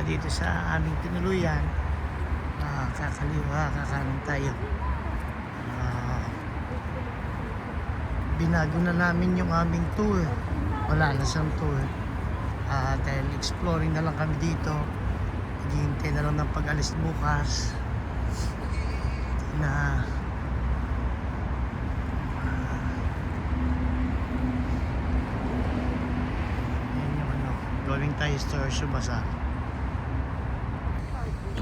dito sa aming tinuluyan. Kakaliwa, kakanan tayo. Binago na namin yung aming tour. Wala na siyang tour. Dahil exploring na lang kami dito. Naghihintay na lang ng pag-alis bukas. Na yan yung ano, going tayo sa Tsubasa.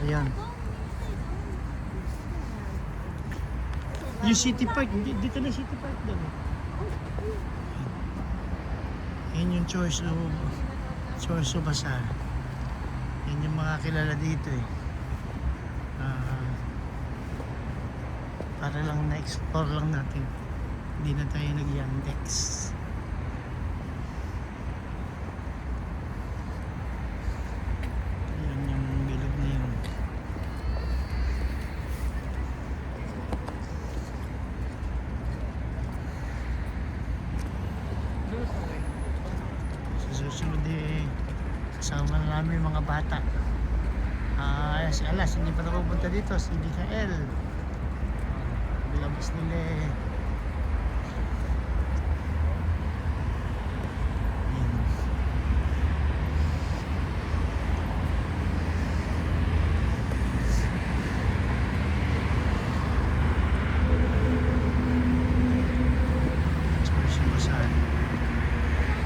Ayan. Yung City Park, dito na City Park doon. Yan yung Tsubasa. Yan yung mga kilala dito eh. Para lang na-explore lang natin. Hindi na tayo nag-Yandex. Yan yung bilog na yun. Sa susunod eh, kasama na namin yung mga bata. Si Alas, hindi pa napupunta dito. Si Mikael. Bilabas nila eh.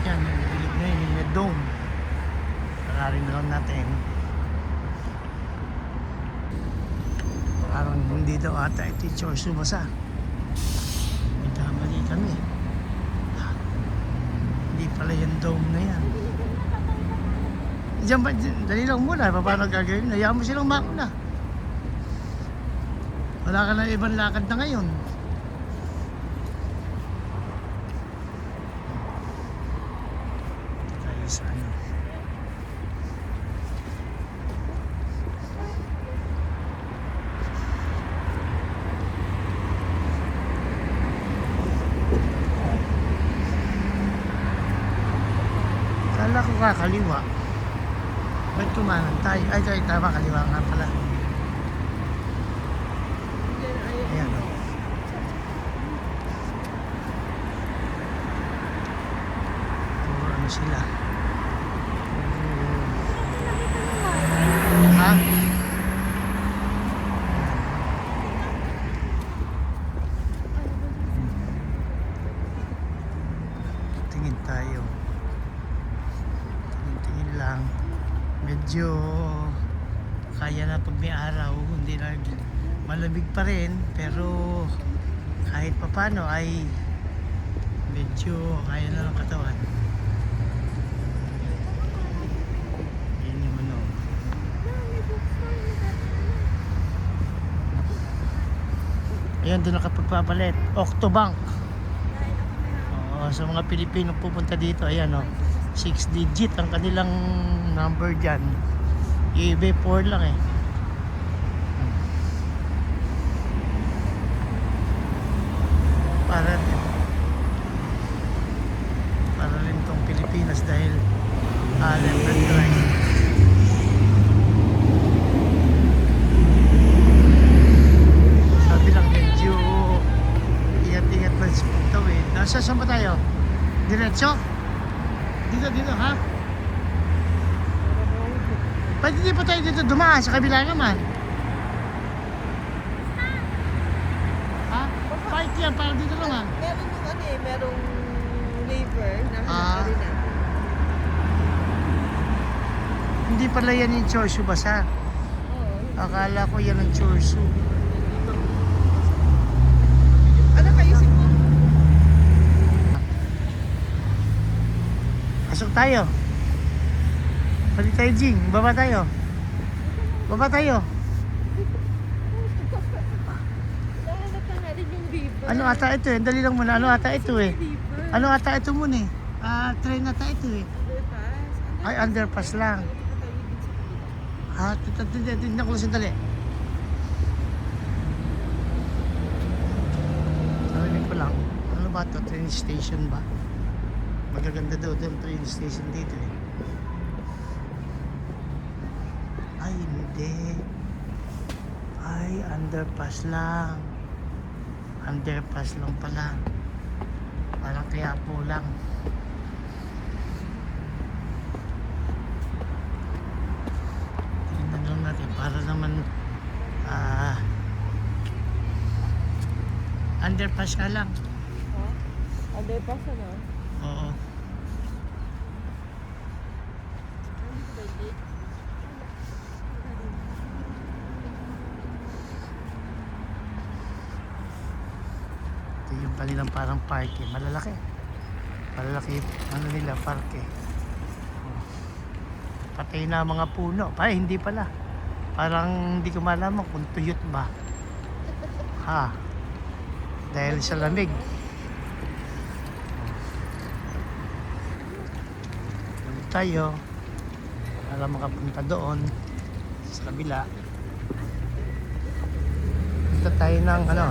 Yan, yung bilog na yun, yung dome. Kakarin na lang natin. Parang hindi daw ata ito yung Tsubasa. May kamali kami. Hindi pala yung dome na yan. Diyan ba, dali lang muna. Paano gagawin? Hayaan mo silang mauna. Wala ka na ibang lakad na ngayon. Tayo sa ano. Kala ko kakaliwa. Ba't kumanan tayo? Ay, tama, kaliwa nga pala. Ayan o. Puro ano sila. Ha? Tingin tayo. Tingin lang. Medyo kaya na pag may araw, hindi na malamig pa rin, pero kahit papano ay medyo kaya na ng katawan. Yan yung ano. Ayan, doon nakapagpapalit. Octobank. Oo, sa mga Pilipino pupunta dito, ayan o. 6 digit ang kanilang number dyan. EB 4 lang eh. Para rin tong Pilipinas dahil left and right. Sabi lang medyo ingat-ingat pa sa pagtawid. Saan ba tayo? Diretso? Dito ha? Pwede di pa tayo dito dumaan sa kabila naman. Ha? Fight yan, parang dito lang ha? Meron yung ano eh, merong labor na hanap rin natin. Hindi pala yan yung Tsubasa. Akala ko yan ang Chorsu. Ano kayo si mo? Pasok tayo. Balik tayo, Jing. Baba tayo. Baba tayo. Nahanap na natin yung labor. Ano ata ito eh? Dali lang muna. Ano ata ito eh? Ano ata ito muna eh? Train ata ito eh. Underpass. Ay, underpass lang. Tignan ko lang sandali. Narinig ko lang. Ano ba ito? Train station ba? Magaganda daw doon train station dito eh. Hindi. Ay, underpass lang. Underpass lang pala. Parang kaya po lang. Tingnan lang natin para naman underpass ka lang. Underpass ano? Oo. Ito yung kanilang parang parke. Malalaki. Malalaki ano nila parke. Patay na mga puno. Hindi pala. Parang hindi ko malaman kung tuyot ba. Ha? Dahil sa lamig. Doon tayo. Para makapunta doon. Sa kabila. Punta tayo ng ano.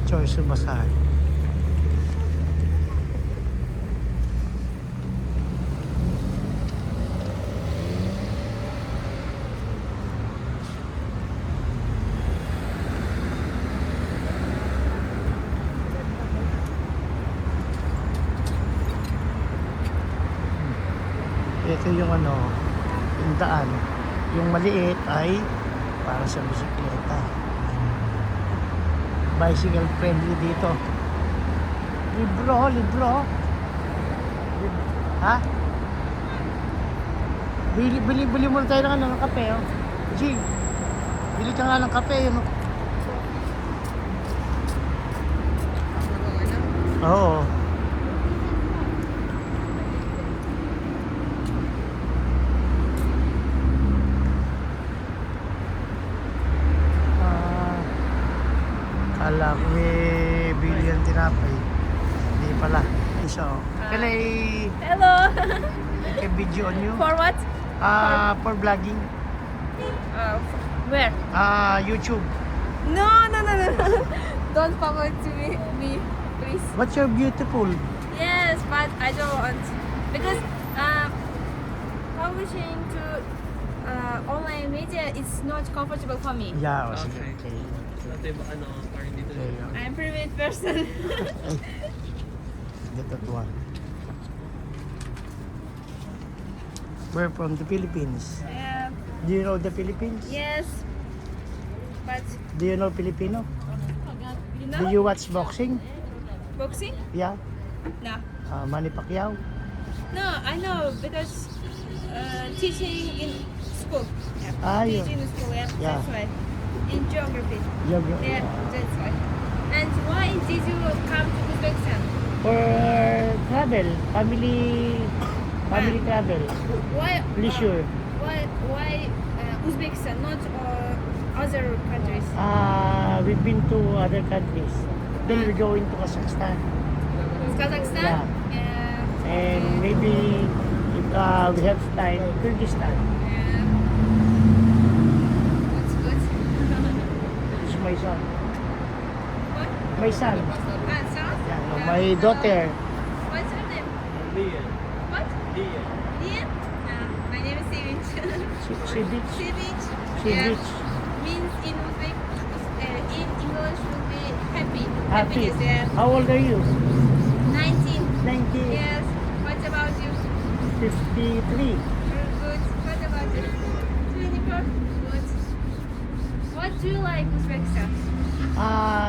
Choice Bazaar. Ito yung ano, yung daan. Yung maliit ay para sa bisikleta. Bicycle friendly dito. Libro. Ha? Bili muna tayo ng ano, ng kape, oh. Jing, bili ka nga ng kape, yun, oh. Oo. Kala ko may bili ang tinapay. Hindi pala. So, can I Hello! make a video on you? For what? For vlogging. Where? YouTube. No. Don't forward to me, please. What's your beautiful? Yes, but I don't want. Because publishing to online media is not comfortable for me. Yeah, oh, sige. Okay. Okay. Dati ba ano, parang dito Okay, na. yeah. I'm private person. Get that one. We're from the Philippines. Do you know the Philippines? Yes. But Do you know Filipino? you Do know you watch boxing? boxing? Yeah. No. Manny Pacquiao? No, I know because teaching in school. Yeah. Teaching in school, yeah. Yeah. That's why. In geography. Yeah. Yeah, that's why. And why did you come to Uzbekistan? For travel, family travel, Why? leisure. Why Uzbekistan, not other countries? We've been to other countries. Then we're going to Kazakhstan. Kazakhstan? And maybe if we have time, Kyrgyzstan. That's good. It's my son. What? My son. Son? Yeah, no, my daughter. What's your name? Lian. What? Lian. Lian? My name is Sevinch. Sibich. Sevinch. Sibich. Means in Uzbek, in English will be happy. Happy. Happiness, yeah. How old are you? 19. 90. Yes. What about you? 53. Very good. What about you? 24. Good. What do you like Uzbekistan?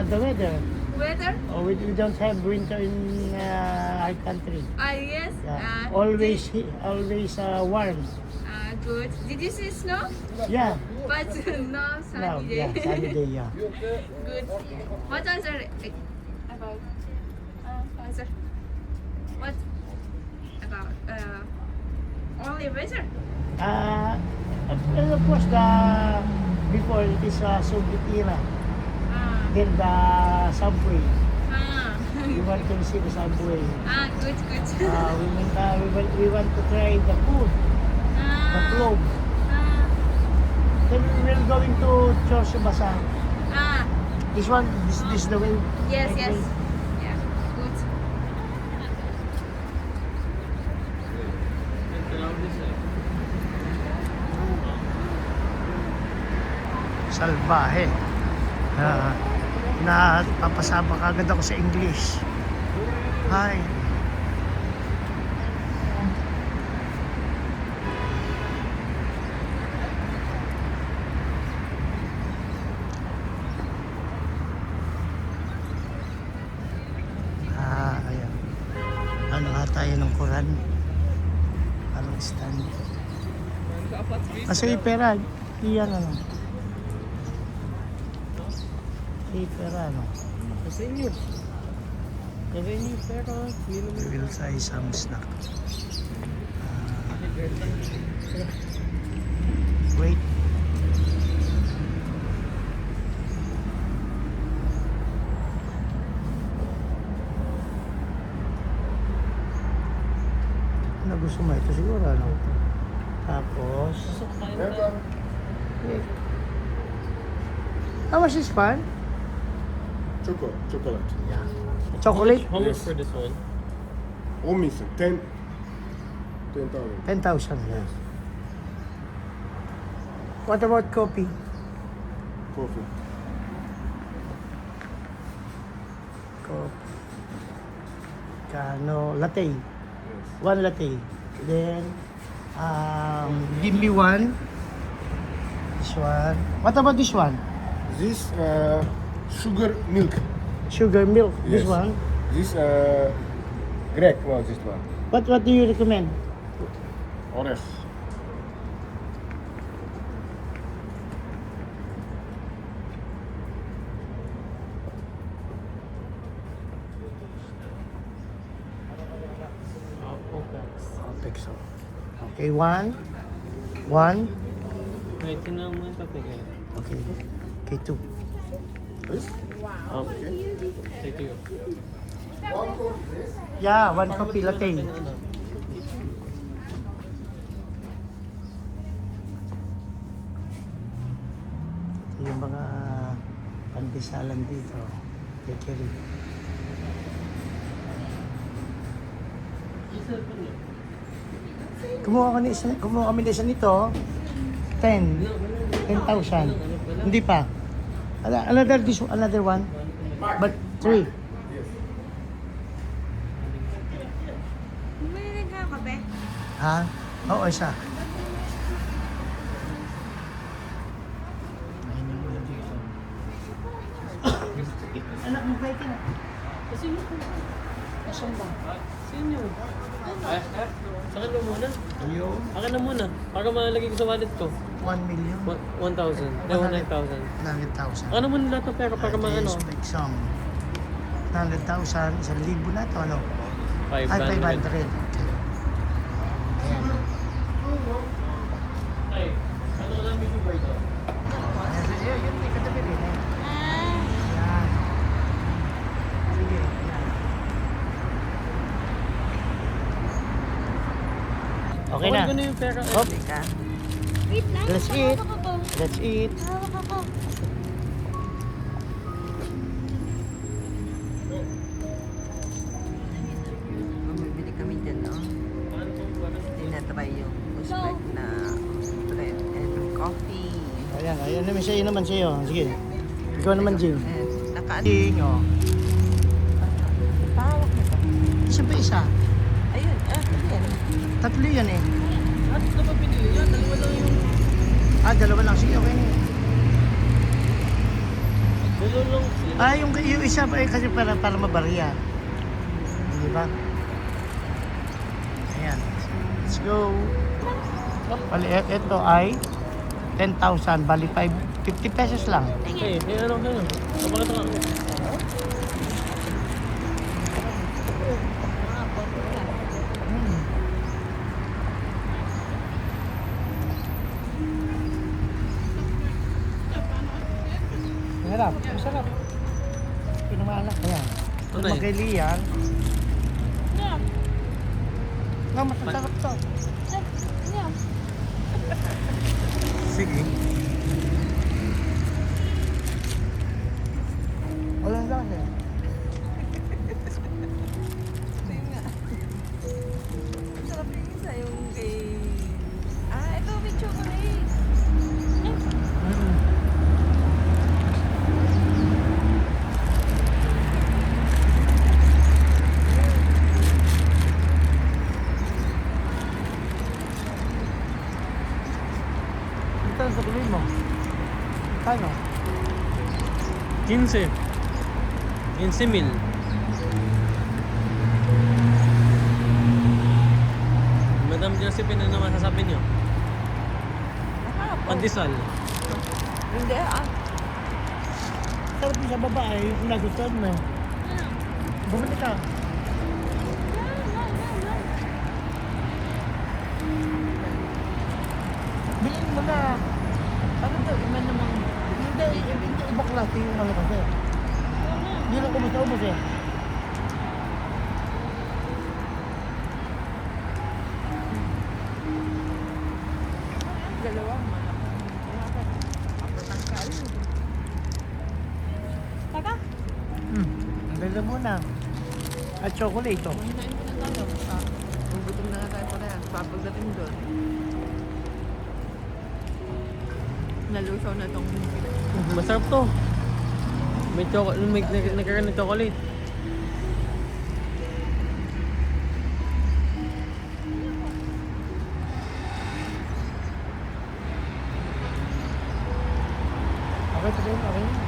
The weather. Weather? Oh, we don't have winter in our country. Yes. Yeah. Always warm. Good. Did you see snow? Yeah. But no No, sunny day. yeah, sunny day, yeah. Good. What answer about answer? What about only weather? And of course, before it is Soviet era. Then the subway. We want to see the subway. Good. We want to try the food, the globe. Then we're going to Choice Bazaar. This is the way. Yes. Right way. Yeah. Good. Ito lang din siya. salbahe. Na papasabak agad ako sa English. Hi. Ayan. Ano nga tayo ng Quran? Anong stand? Kasi pera, iyan ano. Pera ano. Sa inyo. Kasi inyo, pero hindi We naman. will try some snack. Wait. Ano gusto mo? Ito siguro ano? Tapos... Wait. How much is fun? Chocolate. Chocolate? How much Yes. for this one? Almost 10,000. 10,000. Yes. What about coffee? Coffee. Coffee. Kano, latte. Yes. One latte. Then, give me one. This one. What about this one? This sugar milk. Sugar milk. This Yes. one. This Greg was this one. What do you recommend? Orange. Perfect. So. Okay, one. One. Wait, tinawag mo yung topic eh. Okay. Okay, two. This? Thank you. Yeah, one coffee latte. Ano? Ito yung mga pandesalan dito. Bakery. Kumuha kami na isa nito. 10. 10,000. Hindi pa. Another one. But 3. Bumili ka kape? Ha? Oo, isa. Ayun yung mga dito. Anak mo, bike na. Kasi mo po. Asan ba? Sa inyo. Sa akin ba muna? Ayun. Akin na muna. Para malagay ko sa wallet ko. 1 million. 1,000. 9,000. 900,000. Akin na muna lahat ng pera para maano. Big sum. 900,000. 1,000 na ito, ano? Ay, 500. 500. Okay. Ayan. Ay, ano lang yung sugar ito? Ayan, yun, may katabi rin eh. Ayan. Sige, ayan. Okay na. Kunin ko na yung pera. Hop. Wait lang. Let's eat. Hawak ako. Let's eat. Hawak ako. Bumibili kami dyan, no? Tinatry yung Uzbek na bread and coffee. Ayan, ayan naman sa'yo naman sa'yo. Sige. Ikaw naman, Jim. And naka-ano? Ding, oh. Pahawak na to. Isa pa isa. Ayun, ayan. Tatlo yan eh. At ito pa pinili yan. Dalawa lang yung... Dalawa lang. Sige, okay na yun. Dalawa lang. Yung isa pa eh, kasi para mabarya. Di ba? Ayan. Let's go. Bali, ito ay 10,000. Bali, 50 pesos lang. Okay, ano. Kapakita ka. Masarap. Masarap. Pinamaanak. Ayan. Kung Tunay. magkili yan, Yeah. no, masasarap to. Yeah. Sige. Walang lang eh. Sarap yung isa yung kay... ito may chocolate. magkano sa tuloy mo? Kano? 15. 15,000. Madam Josephine, ano masasabi niyo? Pandesal. Hindi ah. Sarap yung sa babae, kung nagustuhan mo. Bumili ka. Bilhin mo na. Ano to? Iba namang... Hindi, ibang klase yung ano kasi. Hindi lang kumusubos eh. Dalawa. Apatang kain. Papa? Ang ganda muna. At chocolate oh. Kumain muna tayo. Gugutom na nga tayo parehas. Papagdating doon. Nalusaw na tong Masarap to. May chocolate, may nagkaroon ng chocolate. Okay, sabihin, okay.